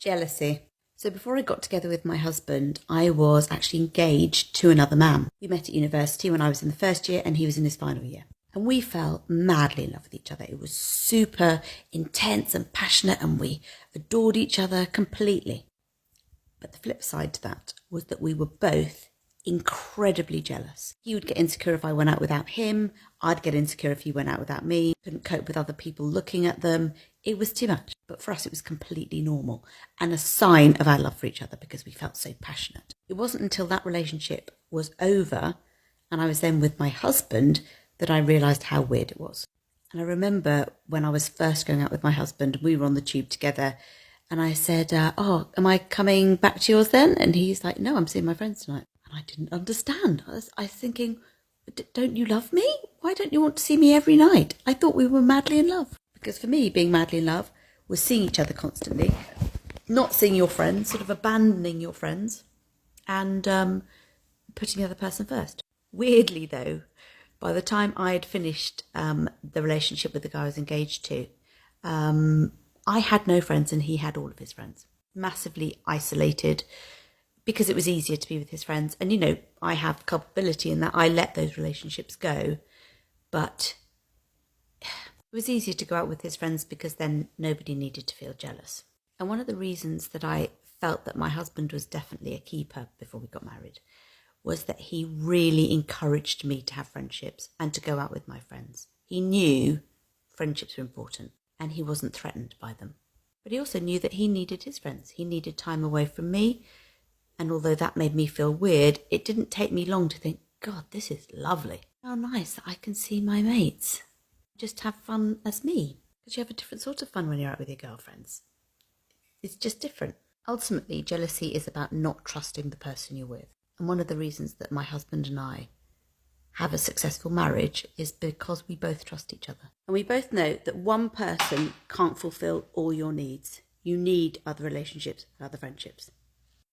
Jealousy. So before I got together with my husband, I was actually engaged to another man. We met at university when I was in the first year and he was in his final year. And we fell madly in love with each other. It was super intense and passionate and we adored each other completely. But the flip side to that was that we were both incredibly jealous. He would get insecure if I went out without him. I'd get insecure if he went out without me. Couldn't cope with other people looking at them. It was too much. But for us, it was completely normal and a sign of our love for each other because we felt so passionate. It wasn't until that relationship was over and I was then with my husband that I realised how weird it was. And I remember when I was first going out with my husband, we were on the tube together and I said, am I coming back to yours then? And he's like, no, I'm seeing my friends tonight. And I didn't understand. I was thinking, don't you love me? Why don't you want to see me every night? I thought we were madly in love. Because for me, being madly in love was seeing each other constantly, not seeing your friends, sort of abandoning your friends and putting the other person first. Weirdly, though, by the time I had finished the relationship with the guy I was engaged to, I had no friends and he had all of his friends. Massively isolated because it was easier to be with his friends. And, you know, I have culpability in that I let those relationships go. But it was easier to go out with his friends because then nobody needed to feel jealous. And one of the reasons that I felt that my husband was definitely a keeper before we got married was that he really encouraged me to have friendships and to go out with my friends. He knew friendships were important and he wasn't threatened by them. But he also knew that he needed his friends. He needed time away from me. And although that made me feel weird, it didn't take me long to think, God, this is lovely. How nice that I can see my mates. Just have fun as me. Because you have a different sort of fun when you're out with your girlfriends. It's just different. Ultimately, jealousy is about not trusting the person you're with. And one of the reasons that my husband and I have a successful marriage is because we both trust each other. And we both know that one person can't fulfill all your needs. You need other relationships and other friendships.